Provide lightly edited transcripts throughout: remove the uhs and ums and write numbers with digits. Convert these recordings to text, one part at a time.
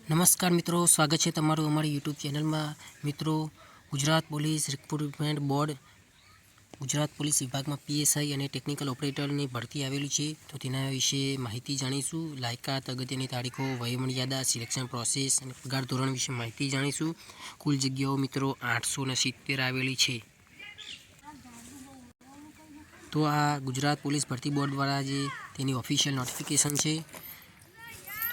નમસ્કાર મિત્રો, સ્વાગત છે તમારું અમારી યુટ્યુબ ચેનલમાં. મિત્રો, Gujarat police recruitment board Gujarat police વિભાગમાં પીએસઆઈ અને ટેકનિકલ ઓપરેટરની ભરતી આવેલી છે, તો તેના વિશે માહિતી જાણીશું. લાયકાત, અગત્યની તારીખો, વયમર્યાદા, સિલેક્શન પ્રોસેસ અને પગાર ધોરણ વિશે માહિતી જાણીશું. કુલ જગ્યાઓ મિત્રો 870 આવેલી છે. તો આ ગુજરાત પોલીસ ભરતી બોર્ડ દ્વારા જે તેની ઓફિશિયલ નોટિફિકેશન છે.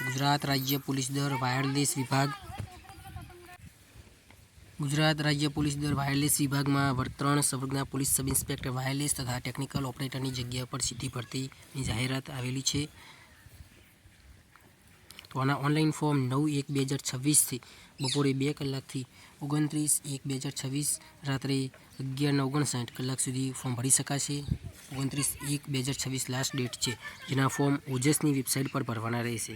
ગુજરાત રાજ્ય પોલીસ દળ વાયરલેસ વિભાગ ગુજરાત રાજ્ય પોલીસ દળ વાયરલેસ વિભાગમાં વર્ગ 3 સંવર્ગના પોલીસ સબ ઇન્સ્પેક્ટર વાયરલેસ તથા ટેકનિકલ ઓપરેટરની જગ્યા પર સીધી ભરતીની જાહેરાત આવેલી છે. તો આના ઓનલાઈન ફોર્મ 9/1/2026થી બપોરે 2 કલાકથી 29/1/2026 રાત્રે 11:59 કલાક સુધી ફોર્મ ભરી શકાશે. 29/1/2026 લાસ્ટ ડેટ છે, જેના ફોર્મ ઓજસની વેબસાઇટ પર ભરવાના રહેશે.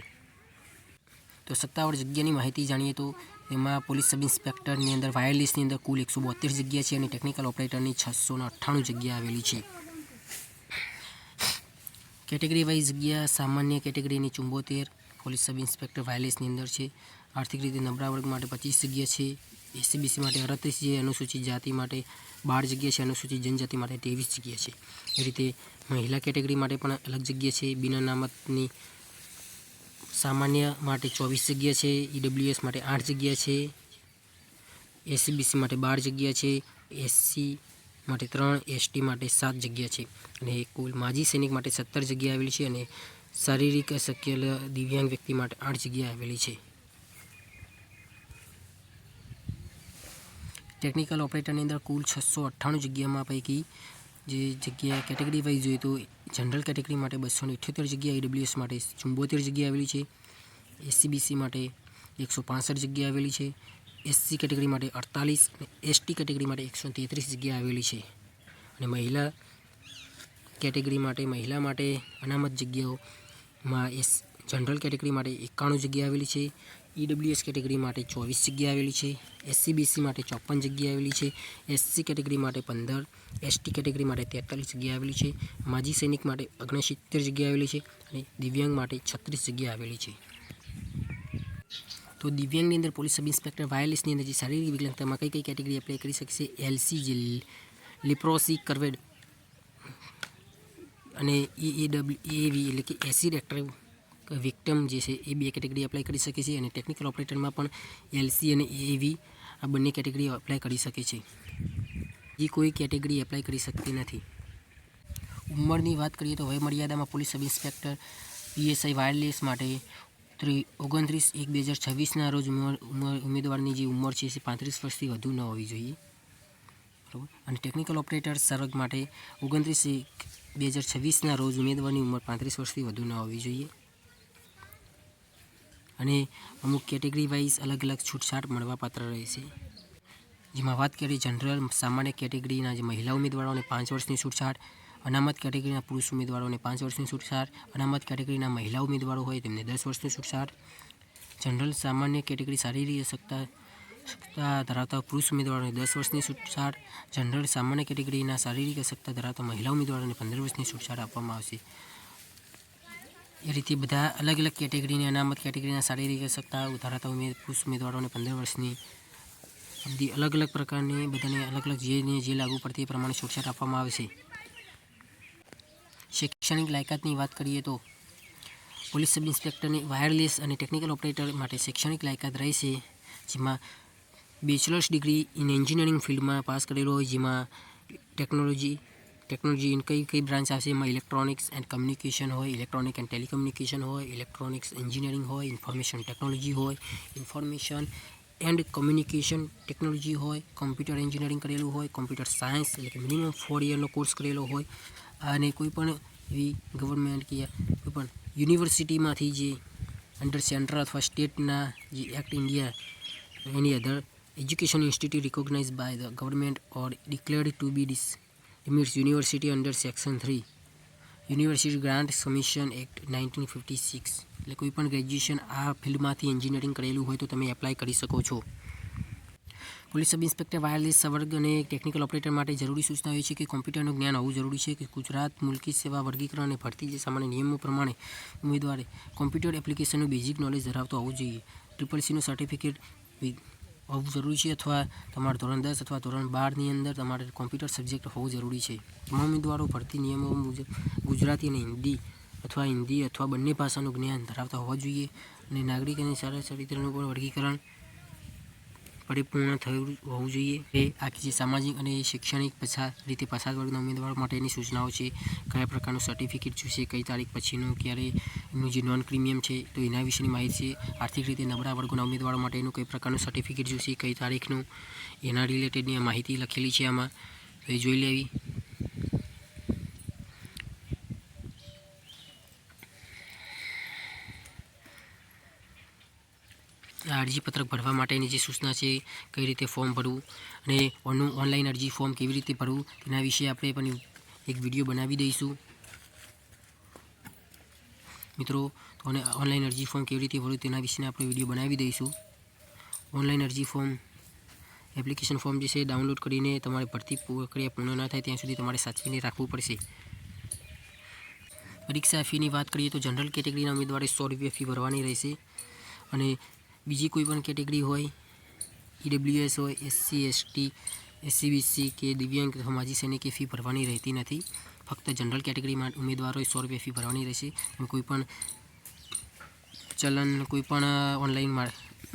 તો સત્તાવાર જગ્યાની માહિતી જાણીએ તો એમાં પોલીસ સબ ઇન્સ્પેક્ટરની અંદર વાયરલેસની અંદર કુલ 172 જગ્યા છે અને ટેકનિકલ ઓપરેટરની 698 જગ્યા આવેલી છે. કેટેગરી વાઇઝ જગ્યા સામાન્ય કેટેગરીની 74 પોલીસ સબ ઇન્સ્પેક્ટર વાયરલેસની અંદર છે. આર્થિક રીતે નબળા વર્ગ માટે 25 જગ્યા છે. એસસીબીસી માટે 38 છે. અનુસૂચિત જાતિ માટે 12 જગ્યા છે. અનુસૂચિત જનજાતિ માટે 23 જગ્યા છે. એ રીતે મહિલા કેટેગરી માટે પણ અલગ જગ્યા છે. બિન અનામતની સામાન્ય માટે 24 જગ્યા છે. ઈડબ્લ્યુએસ માટે 8 જગ્યા છે. એસસીબીસી માટે 12 જગ્યા છે. એસસી માટે 3, એસટી માટે 7 જગ્યા છે. અને કુલ માજી સૈનિક માટે 17 જગ્યા આવેલી છે અને શારીરિક અશક્ય દિવ્યાંગ વ્યક્તિ માટે 8 જગ્યા આવેલી છે. ટેકનિકલ ઓપરેટરની અંદર કુલ 698 જગ્યામાં પૈકી જે જગ્યા કેટેગરી વાઇઝ જોઈએ તો જનરલ કેટેગરી માટે 278 જગ્યા, ઈડબ્લ્યુએસ માટે 74 જગ્યા આવેલી છે. એસસીબીસી માટે 165 જગ્યા આવેલી છે. એસસી કેટેગરી માટે 48 અને એસટી કેટેગરી માટે 133 જગ્યા આવેલી છે. અને મહિલા કેટેગરી માટે અનામત જગ્યાઓમાં જનરલ કેટેગરી માટે 91 જગ્યા આવેલી છે. ઈડબ્લ્યુએસ કેટેગરી માટે 24 જગ્યા આવેલી છે. એસસીબીસી માટે 54 જગ્યા આવેલી છે. એસસી કેટેગરી માટે 15, એસટી કેટેગરી માટે 43 જગ્યા આવેલી છે. માજી સૈનિક માટે 69 જગ્યા આવેલી છે અને દિવ્યાંગ માટે 36 જગ્યા આવેલી છે. તો દિવ્યાંગની અંદર પોલીસ સબ ઇન્સ્પેક્ટર વાયરલેસની અંદર જે શારીરિક વિકલાંગતામાં કઈ કેટેગરી એપ્લાય કરી શકશે? એલસી જે લિપ્રોસી કરવેડ અને એવી એટલે કે એસી રેક્ટર વિક્ટમ જે છે એ 2 કેટેગરી એપ્લાય કરી શકે છે. અને ટેકનિકલ ઓપરેટરમાં પણ એલસી અને એવી આ બંને કેટેગરી એપ્લાય કરી શકે છે. જે કોઈ કેટેગરી એપ્લાય કરી શકતી નથી. ઉંમરની વાત કરીએ તો વયમર્યાદામાં police sub inspector PSI wireless માટે 29/1/2026ના રોજ ઉમેદવારની જે ઉંમર છે એ 35 વર્ષથી વધુ ન હોવી જોઈએ. બરાબર. અને ટેકનિકલ ઓપરેટર સર્વગ માટે 29/1/2026ના રોજ ઉમેદવારની ઉંમર 35 વર્ષથી વધુ ન હોવી જોઈએ. અને અમુક કેટેગરી વાઇઝ અલગ અલગ છૂટછાટ મળવાપાત્ર રહેશે. જેમાં વાત કરીએ જનરલ સામાન્ય કેટેગરીના જે મહિલા ઉમેદવારોને 5 વર્ષની છૂટછાટ, અનામત કેટેગરીના પુરુષ ઉમેદવારોને 5 વર્ષની છૂટછાટ, અનામત કેટેગરીના મહિલા ઉમેદવારો હોય તેમને 10 વર્ષની છૂટછાટ, જનરલ સામાન્ય કેટેગરી શારીરિક અશક્તતા ધરાવતા પુરુષ ઉમેદવારોને 10 વર્ષની છૂટછાટ, જનરલ સામાન્ય કેટેગરીના શારીરિક અશક્તતા ધરાવતા મહિલા ઉમેદવારોને 15 વર્ષની છૂટછાટ આપવામાં આવશે. એ રીતે બધા અલગ અલગ કેટેગરીની અનામત કેટેગરીના શારીરિક અશક્તતા ધરાવતા પુરુષ ઉમેદવારોને 15 વર્ષની બધી અલગ અલગ પ્રકારની બધાને અલગ અલગ જે લાગુ પડતી એ પ્રમાણે છૂટછાટ આપવામાં આવશે. શૈક્ષણિક લાયકાતની વાત કરીએ તો પોલીસ સબ ઇન્સ્પેક્ટરની વાયરલેસ અને ટેકનિકલ ઓપરેટર માટે શૈક્ષણિક લાયકાત રહેશે. જેમાં બેચલર્સ ડિગ્રી ઇન એન્જિનિયરિંગ ફિલ્ડમાં પાસ કરેલો હોય, જેમાં ટેકનોલોજી ઇન કઈ બ્રાન્ચ આવશે? એમાં ઇલેક્ટ્રોનિક્સ એન્ડ કમ્યુનિકેશન હોય, ઇલેક્ટ્રોનિક એન્ડ ટેલિકમ્યુનિકેશન હોય, ઇલેક્ટ્રોનિક્સ એન્જિનિયરિંગ હોય, ઇન્ફોર્મેશન ટેકનોલોજી હોય, ઇન્ફોર્મેશન એન્ડ કમ્યુનિકેશન ટેકનોલોજી હોય, કોમ્પ્યુટર એન્જિનિયરિંગ કરેલું હોય, કોમ્પ્યુટર સાયન્સ એટલે કે મિનિમમ 4 યરનો કોર્સ કરેલો હોય. અને કોઈપણ એવી ગવર્મેન્ટ કે કોઈપણ યુનિવર્સિટીમાંથી જે અંડર સેન્ટ્રલ અથવા સ્ટેટના જે act India any other education institute recognize by the government or declared to be deemed university under section 3 university grant commission act 1956. એટલે કોઈપણ ગ્રેજ્યુએશન આ ફિલ્ડમાંથી એન્જિનિયરિંગ કરેલું હોય તો તમે એપ્લાય કરી શકો છો. પોલીસ સબ ઇન્સ્પેક્ટર વાયરલેસ સંવર્ગ અને ટેકનિકલ ઓપરેટર માટે જરૂરી સૂચના એ છે કે કોમ્પ્યુટરનું જ્ઞાન હોવું જરૂરી છે કે ગુજરાત મુલકી સેવા વર્ગીકરણ અને ભરતી જે સામાન્ય નિયમો પ્રમાણે ઉમેદવારે કોમ્પ્યુટર એપ્લિકેશનનું બેઝિક નોલેજ ધરાવતો હોવું જોઈએ. CCCનું સર્ટિફિકેટ હોવું જરૂરી છે અથવા તમારે ધોરણ 10 અથવા ધોરણ 12ની અંદર તમારે કોમ્પ્યુટર સબ્જેક્ટ હોવું જરૂરી છે. તમામ ઉમેદવારો ભરતી નિયમો મુજબ ગુજરાતી અને હિન્દી અથવા બંને ભાષાનું જ્ઞાન ધરાવતા હોવા જોઈએ અને નાગરિક અને સારા ચરિત્રનું પણ વર્ગીકરણ પરિપૂર્ણ થયું હોવું જોઈએ. એ આખી જે સામાજિક અને શૈક્ષણિક રીતે પછાત વર્ગના ઉમેદવારો માટેની સૂચનાઓ છે. કયા પ્રકારનું સર્ટિફિકેટ જોશે, કઈ તારીખ પછીનું, ક્યારે એનું જે નોન પ્રીમિયમ છે તો એના વિશેની માહિતી છે. આર્થિક રીતે નબળા વર્ગોના ઉમેદવારો માટેનું કઈ પ્રકારનું સર્ટિફિકેટ જોશે, કઈ તારીખનું, એના રિલેટેડની માહિતી લખેલી છે આમાં, તો એ જોઈ લેવી. અરજીપત્રક ભરવા માટેની જે સૂચના છે, કઈ રીતે ફોર્મ ભરવું અને ઓનલાઈન અરજી ફોર્મ કેવી રીતે ભરવું તેના વિશે આપણે પણ એક વિડીયો બનાવી દઈશું મિત્રો. તો ઓનલાઈન અરજી ફોર્મ કેવી રીતે ભરવું તેના વિશે આપણે વિડીયો બનાવી દઈશું. ઓનલાઈન અરજી ફોર્મ એપ્લિકેશન ફોર્મ જે છે ડાઉનલોડ કરીને તમારે ભરતી પ્રક્રિયા પૂર્ણ ના થાય ત્યાં સુધી તમારે સાચવીને રાખવું પડશે. પરીક્ષા ફીની વાત કરીએ તો જનરલ કેટેગરીના ઉમેદવારે 100 રૂપિયા ફી ભરવાની રહેશે અને બીજી કોઈ પણ કેટેગરી હોય, EWS હોય, SC, ST, SC, BC કે દિવ્યાંગ અથવા માજી સૈનિકે ફી ભરવાની રહેતી નથી. ફક્ત જનરલ કેટેગરીમાં ઉમેદવારોએ 100 રૂપિયા ફી ભરવાની રહેશે. કોઈ પણ ચલણ, કોઈ પણ ઓનલાઈન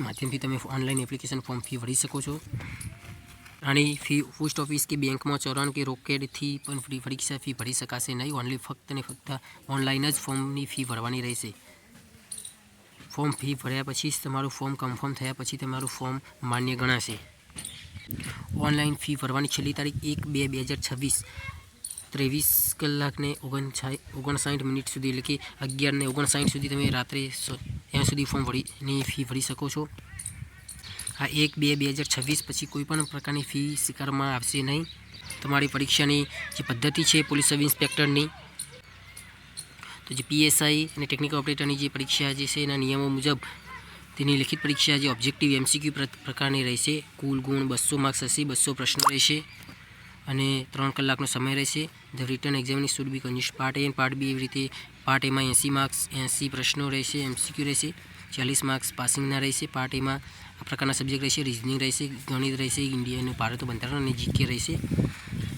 માધ્યમથી તમે ઓનલાઈન એપ્લિકેશન ફોર્મ ફી ભરી શકો છો. આની ફી પોસ્ટ ઓફિસ કે બેંકમાં ચલણ કે રોકડથી પણ પરીક્ષા ફી ભરી શકાશે નહીં. ઓનલી ફક્ત ને ફક્ત ઓનલાઈન જ ફોર્મની ફી ભરવાની રહેશે. ફોર્મ ફી ભર્યા પછી તમારું ફોર્મ કન્ફર્મ થયા પછી તમારું ફોર્મ માન્ય ગણાશે. ઓનલાઈન ફી ભરવાની છેલ્લી તારીખ 1/2/2026 23 કલાકને 59 મિનિટ સુધી, એટલે કે 11:59 સુધી તમે રાત્રે ત્યાં સુધી ફોર્મની ફી ભરી શકો છો. આ 1/2/2026 પછી કોઈ પણ પ્રકારની ફી સ્વીકારવામાં આવશે નહીં. તમારી પરીક્ષાની જે પદ્ધતિ છે પોલીસ સબ ઇન્સ્પેક્ટરની, તો જે PSI અને ટેકનિકલ ઓપરેટરની જે પરીક્ષા જે છે એના નિયમો મુજબ તેની લિખિત પરીક્ષા જે ઓબ્જેક્ટિવ MCQ પ્રકારની રહેશે. કુલ ગુણ 200 માર્ક્સ હશે, 200 પ્રશ્નો રહેશે અને 3 કલાકનો સમય રહેશે. ધ રિટન એક્ઝામની should be conducted part A અને પાર્ટ B એવી રીતે. પાર્ટ Aમાં 80 માર્ક્સ 80 પ્રશ્નો રહેશે, MCQ રહેશે, 40 માર્ક્સ પાસિંગના રહેશે. પાર્ટ Aમાં આ પ્રકારના સબ્જેક્ટ રહેશે: રિઝનિંગ રહેશે, ગણિત રહેશે, ઇન્ડિયન ભારત બંધારણ અને GK રહેશે.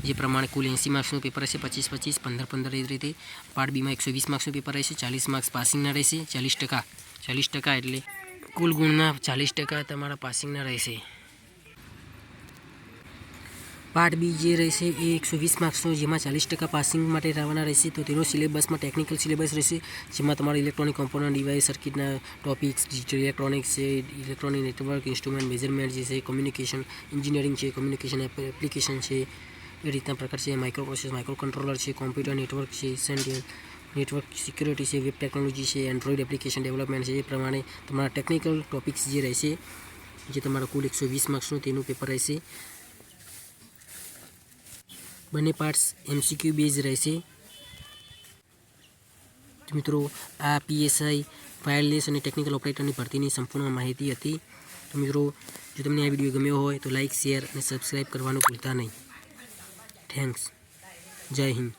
જે પ્રમાણે કુલ 80 માર્ક્સનું પેપર રહેશે, 25-25, 15-15 એ રીતે. પાર્ટ બીમાં 120 માર્ક્સનું પેપર રહેશે, 40 માર્ક્સ પાસિંગના રહેશે. 40% એટલે કુલ ગુણના 40% તમારા પાસિંગના રહેશે. પાર્ટ બી જે રહેશે એ 120 માર્ક્સનો, જેમાં 40% પાસિંગ માટે રહેવાના રહેશે. તો તેનો સિલેબસમાં ટેકનિકલ સિલેબસ રહેશે, જેમાં તમારે ઇલેક્ટ્રોનિક કોમ્પોનન્ટ, ડિવાઇસ, સર્કિટના ટોપિક્સ, ડિજિટલ ઇલેક્ટ્રોનિક્સ છે, ઇલેક્ટ્રોનિક નેટવર્ક, ઇન્સ્ટ્રુમેન્ટ, મેઝરમેન્ટ જે છે, કોમ્યુનિકેશન એન્જિનિયરિંગ છે, કોમ્યુનિકેશન એપ્લિકેશન છે, એ રીતના પ્રકાર છે. માઇક્રો પ્રોસેસ, માઇક્રો કંટ્રોલર છે, કોમ્પ્યુટર નેટવર્ક છે, નેટવર્ક સિક્યુરિટી છે, વેબ ટેકનોલોજી છે, એન્ડ્રોઇડ એપ્લિકેશન ડેવલપમેન્ટ છે. એ પ્રમાણે તમારા ટેકનિકલ ટોપિક્સ જે રહેશે, જે તમારા કુલ 120 માર્ક્સનું તેનું પેપર રહેશે. બંને પાર્ટ્સ MCQ બેઝ રહેશે. મિત્રો, આ PSI વાયરલેસ અને ટેકનિકલ ઓપરેટરની ભરતીની સંપૂર્ણ માહિતી હતી. તો મિત્રો, જો તમને આ વિડીયો ગમ્યો હોય તો લાઇક, શેર અને સબસ્ક્રાઈબ કરવાનું ભૂલતા નહીં. થેન્ક્સ. જય હિન્દ.